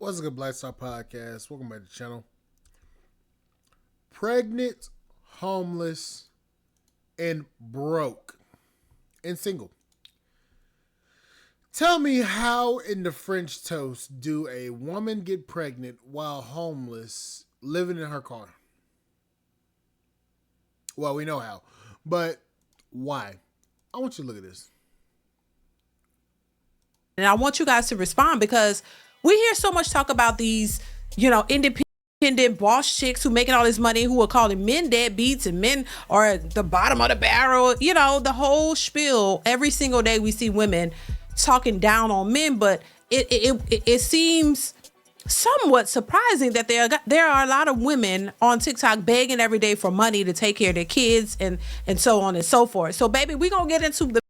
What's a good Black Star Podcast? Welcome back to the channel. Pregnant, homeless, and broke, and single. Tell me, how in the French toast do a woman get pregnant while homeless, living in her car? Well, we know how, but why? I want you to look at this. And I want you guys to respond, because we hear so much talk about these, independent boss chicks who making all this money, who are calling men deadbeats and men are at the bottom of the barrel. The whole spiel. Every single day we see women talking down on men, but it seems somewhat surprising that there are a lot of women on TikTok begging every day for money to take care of their kids and so on and so forth. So, baby, we're going to get into the...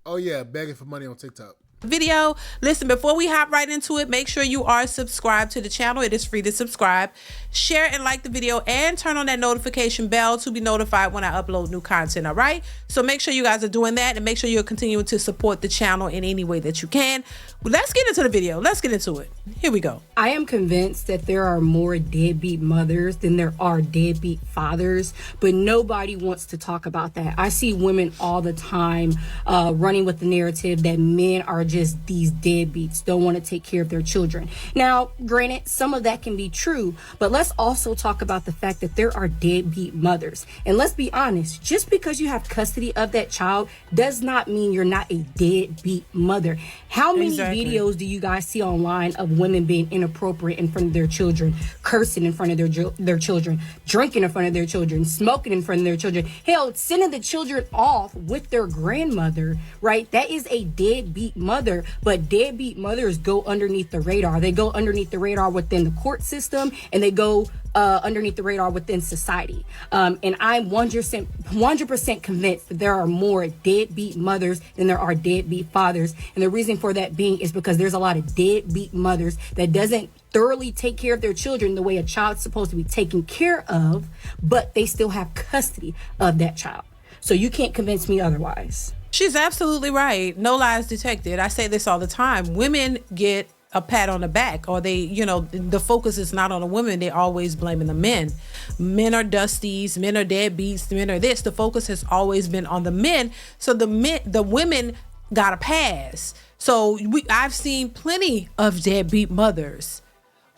Oh, yeah, begging for money on TikTok. Video. Listen, before we hop right into it, make sure you are subscribed to the channel. It is free to subscribe. Share and like the video and turn on that notification bell to be notified when I upload new content. All right, so make sure you guys are doing that, and make sure you're continuing to support the channel in any way that you can. Well, let's get into the video. Let's get into it. Here we go. I am convinced that there are more deadbeat mothers than there are deadbeat fathers, but nobody wants to talk about that. I see women all the time running with the narrative that men are just these deadbeats, don't want to take care of their children. Now, granted, some of that can be true, but let's also talk about the fact that there are deadbeat mothers. And let's be honest, just because you have custody of that child does not mean you're not a deadbeat mother. How many videos do you guys see online of women being inappropriate in front of their children, cursing in front of their children, drinking in front of their children, smoking in front of their children, hell, sending the children off with their grandmother, right? That is a deadbeat mother. But deadbeat mothers go underneath the radar. They go underneath the radar within the court system, and they go underneath the radar within society. And I'm 100% convinced that there are more deadbeat mothers than there are deadbeat fathers. And the reason for that being is because there's a lot of deadbeat mothers that doesn't thoroughly take care of their children the way a child's supposed to be taken care of, but they still have custody of that child. So you can't convince me otherwise. She's absolutely right. No lies detected. I say this all the time. Women get a pat on the back, or they, the focus is not on the women. They're always blaming the men. Men are dusties, men are deadbeats, men are this. The focus has always been on the men. So the women got a pass. So I've seen plenty of deadbeat mothers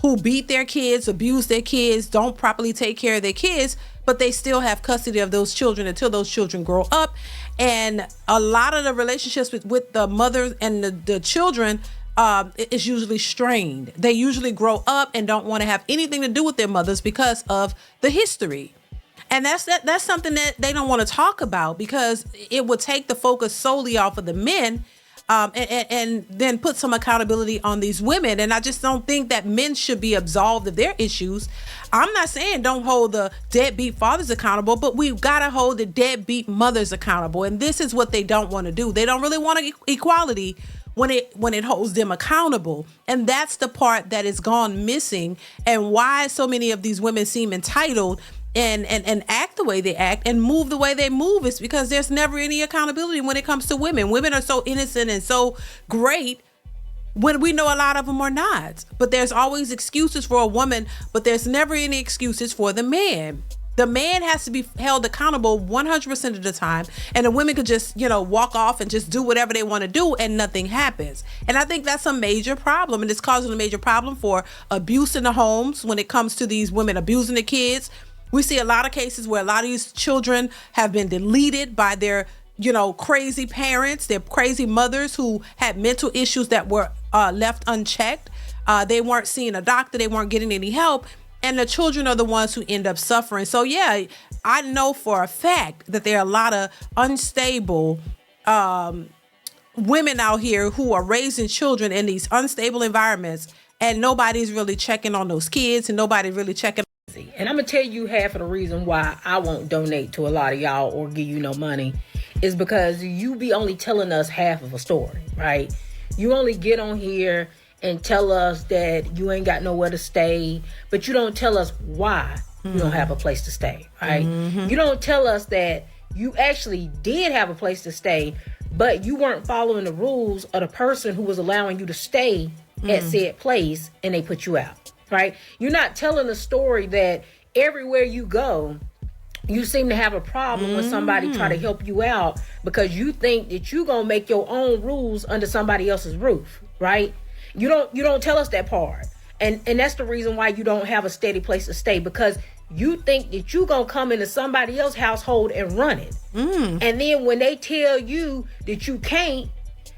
who beat their kids, abuse their kids, don't properly take care of their kids, but they still have custody of those children until those children grow up. And a lot of the relationships with the mother and the children is usually strained. They usually grow up and don't want to have anything to do with their mothers because of the history. And that's something that they don't want to talk about, because it would take the focus solely off of the men. And then put some accountability on these women. And I just don't think that men should be absolved of their issues. I'm not saying don't hold the deadbeat fathers accountable, but we've got to hold the deadbeat mothers accountable. And this is what they don't want to do. They don't really want equality when it holds them accountable. And that's the part that is gone missing, and why so many of these women seem entitled and act the way they act and move the way they move, is because there's never any accountability when it comes to women. Women are so innocent and so great when we know a lot of them are not. But there's always excuses for a woman, but there's never any excuses for the man. The man has to be held accountable 100% of the time, and the women could just, walk off and just do whatever they want to do and nothing happens. And I think that's a major problem, and it's causing a major problem for abuse in the homes when it comes to these women abusing the kids. We see a lot of cases where a lot of these children have been deleted by their, crazy parents, their crazy mothers who had mental issues that were left unchecked. They weren't seeing a doctor. They weren't getting any help. And the children are the ones who end up suffering. So, yeah, I know for a fact that there are a lot of unstable women out here who are raising children in these unstable environments. And nobody's really checking on those kids, and nobody really checking. And I'm going to tell you half of the reason why I won't donate to a lot of y'all or give you no money is because you be only telling us half of a story, right? You only get on here and tell us that you ain't got nowhere to stay, but you don't tell us why you don't have a place to stay, right? You don't tell us that you actually did have a place to stay, but you weren't following the rules of the person who was allowing you to stay at said place and they put you out, right? You're not telling a story that everywhere you go, you seem to have a problem when somebody try to help you out because you think that you gonna make your own rules under somebody else's roof, right? You don't tell us that part. And that's the reason why you don't have a steady place to stay, because you think that you gonna come into somebody else's household and run it. And then when they tell you that you can't,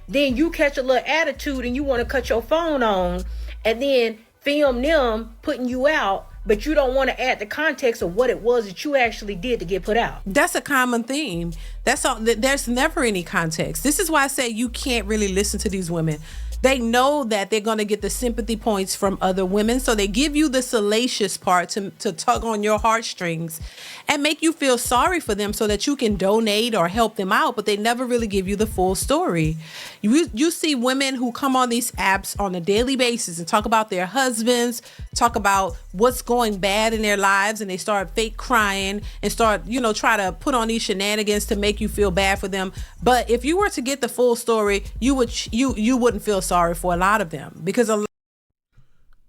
then you catch a little attitude and you want to cut your phone on and then film them putting you out, but you don't want to add the context of what it was that you actually did to get put out. That's a common theme. That's all. There's never any context. This is why I say you can't really listen to these women. They know that they're going to get the sympathy points from other women. So they give you the salacious part to tug on your heartstrings and make you feel sorry for them so that you can donate or help them out. But they never really give you the full story. You see women who come on these apps on a daily basis and talk about their husbands, talk about what's going bad in their lives, and they start fake crying and start, try to put on these shenanigans to make you feel bad for them. But if you were to get the full story, you wouldn't feel sorry for a lot of them, because I'm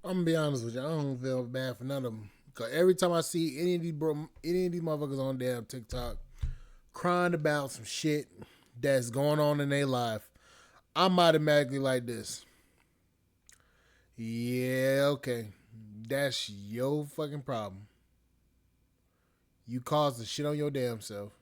gonna be honest with you, I don't feel bad for none of them. Because every time I see any of these motherfuckers on damn TikTok crying about some shit that's going on in their life, I'm automatically like this. Yeah, okay. That's your fucking problem. You caused the shit on your damn self.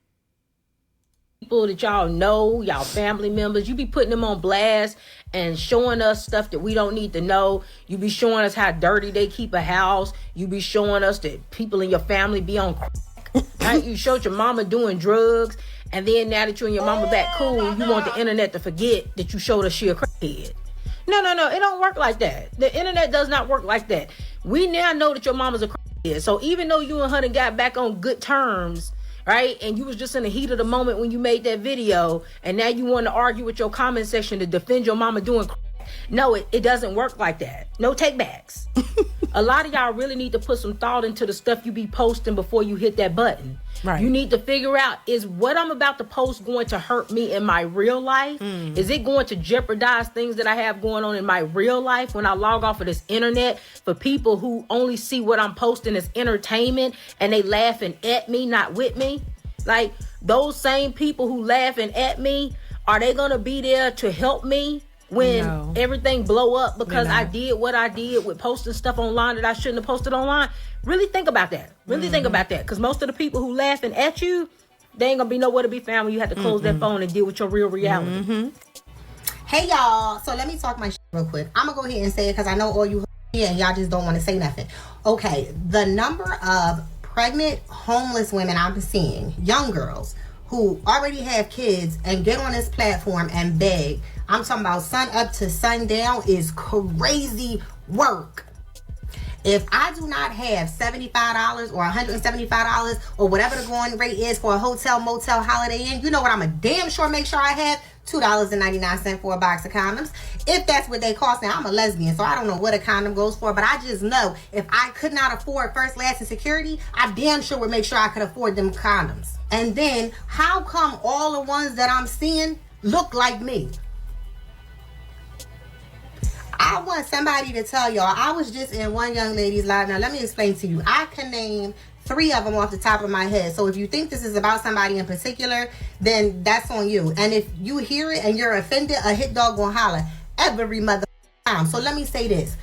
People that y'all know, y'all family members, you be putting them on blast and showing us stuff that we don't need to know. You be showing us how dirty they keep a house. You be showing us that people in your family be on crack. Right? You showed your mama doing drugs, and then now that you and your mama back cool, you want the internet to forget that you showed us she a crackhead. No, it don't work like that. The internet does not work like that. We now know that your mama's a crackhead. So even though you and her got back on good terms, right, and you was just in the heat of the moment when you made that video, and now you want to argue with your comment section to defend your mama doing crack. No, it doesn't work like that. No take backs. A lot of y'all really need to put some thought into the stuff you be posting before you hit that button. Right. You need to figure out, is what I'm about to post going to hurt me in my real life? Is it going to jeopardize things that I have going on in my real life when I log off of this internet for people who only see what I'm posting as entertainment and they laughing at me, not with me? Like, those same people who laughing at me, are they going to be there to help me when everything blow up because I did what I did with posting stuff online that I shouldn't have posted online? Really think about that. Think about that. Because most of the people who laughing at you, they ain't gonna be nowhere to be found when you have to close that phone and deal with your real reality. Hey y'all, so let me talk my shit real quick. I'm gonna go ahead and say it because I know all you here and y'all just don't want to say nothing. Okay, the number of pregnant homeless women I'm seeing, young girls who already have kids and get on this platform and beg, I'm talking about sun up to sundown, is crazy work. If I do not have $75 or $175 or whatever the going rate is for a hotel, motel, Holiday Inn, you know what I'm a damn sure make sure I have? $2.99 for a box of condoms. If that's what they cost. Now, I'm a lesbian, so I don't know what a condom goes for, but I just know if I could not afford first, last, and security, I damn sure would make sure I could afford them condoms. And then, how come all the ones that I'm seeing look like me? I want somebody to tell y'all, I was just in one young lady's live. Now, let me explain to you. I can name 3 of them off the top of my head. So if you think this is about somebody in particular, then that's on you. And if you hear it and you're offended, a hit dog gonna holler every mother time. So let me say this.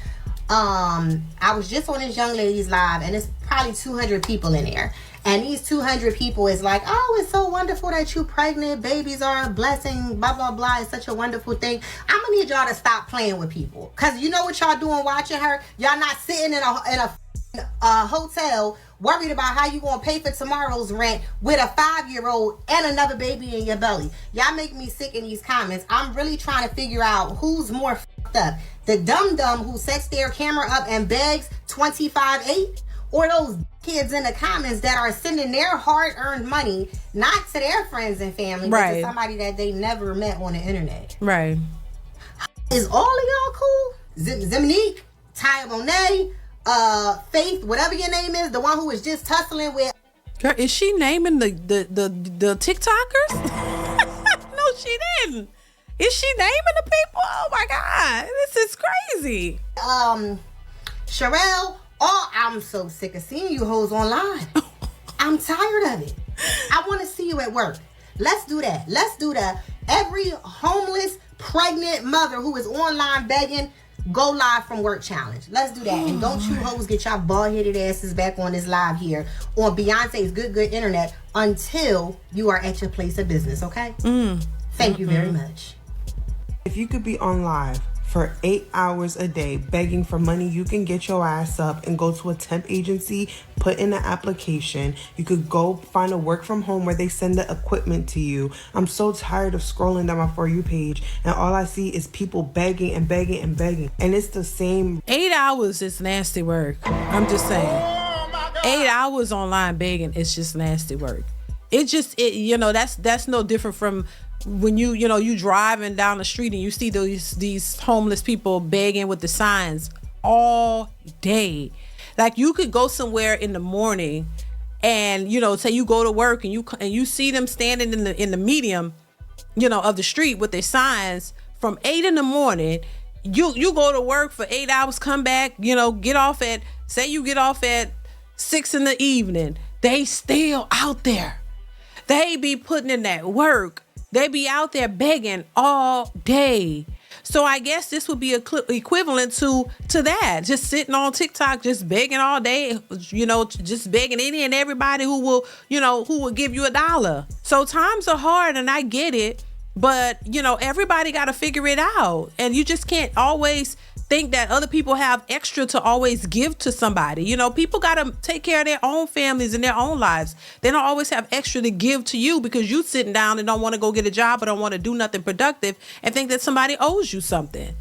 I was just on this young lady's live, and it's probably 200 people in there. And these 200 people is like, oh, it's so wonderful that you're pregnant. Babies are a blessing, blah, blah, blah. It's such a wonderful thing. I'm going to need y'all to stop playing with people. Because you know what y'all doing watching her? Y'all not sitting in a hotel worried about how you going to pay for tomorrow's rent with a 5-year-old and another baby in your belly. Y'all make me sick in these comments. I'm really trying to figure out who's more fucked up. The dum-dum who sets their camera up and begs 25-8? Or those kids in the comments that are sending their hard-earned money not to their friends and family, but to somebody that they never met on the internet. Right. Is all of y'all cool? Zimnique, Taya Monet, Faith, whatever your name is, the one who was just tussling with. Girl, is she naming the TikTokers? No, she didn't. Is she naming the people? Oh my God, this is crazy. Sherelle, oh, I'm so sick of seeing you hoes online. I'm tired of it. I want to see you at work. Let's do that. Let's do that. Every homeless, pregnant mother who is online begging, go live from work challenge. Let's do that. And don't you hoes get your bald-headed asses back on this live here on Beyonce's Good Internet until you are at your place of business, okay? Thank you very much. If you could be on live for 8 hours a day begging for money, you can get your ass up and go to a temp agency, put in an application. You could go find a work from home where they send the equipment to you. I'm so tired of scrolling down my For You page and all I see is people begging and begging and begging. And it's the same. 8 hours is nasty work. I'm just saying. 8 hours online begging is just nasty work. That's no different from when you driving down the street and you see these homeless people begging with the signs all day. Like, you could go somewhere in the morning and say you go to work and you see them standing in the medium of the street with their signs from 8 in the morning. You go to work for 8 hours, come back, get off at 6 in the evening. They still out there. They be putting in that work. They be out there begging all day. So I guess this would be equivalent to that. Just sitting on TikTok, just begging all day, just begging any and everybody who will give you $1. So times are hard and I get it, but everybody got to figure it out. And you just can't always think that other people have extra to always give to somebody. People got to take care of their own families and their own lives. They don't always have extra to give to you because you sitting down and don't want to go get a job or don't want to do nothing productive and think that somebody owes you something.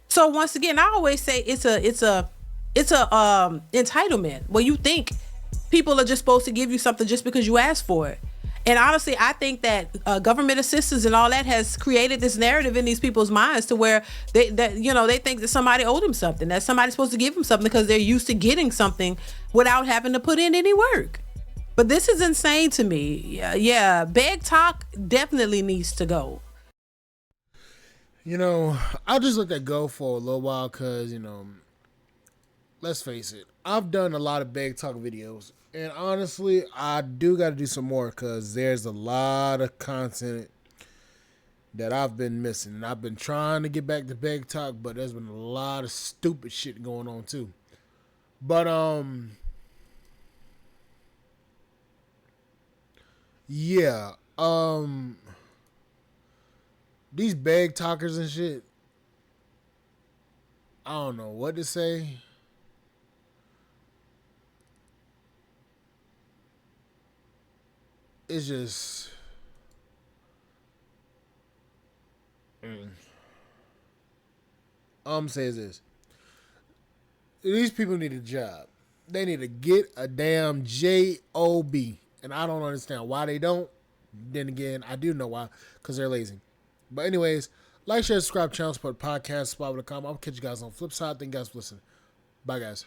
So once again, I always say it's a entitlement where you think people are just supposed to give you something just because you asked for it. And honestly, I think that government assistance and all that has created this narrative in these people's minds to where they think that somebody owed them something, that somebody's supposed to give them something because they're used to getting something without having to put in any work. But this is insane to me. Yeah, beg talk definitely needs to go. I'll just let that go for a little while because, let's face it, I've done a lot of beg talk videos. And honestly, I do got to do some more because there's a lot of content that I've been missing. And I've been trying to get back to beg talk, but there's been a lot of stupid shit going on too. But, yeah, these beg talkers and shit, I don't know what to say. It's just says this. These people need a job. They need to get a damn job. And I don't understand why they don't. Then again, I do know why. Because they're lazy. But anyways, like, share, subscribe, channel, support, podcast, spot.com. I'll catch you guys on the flip side. Thank you guys for listening. Bye, guys.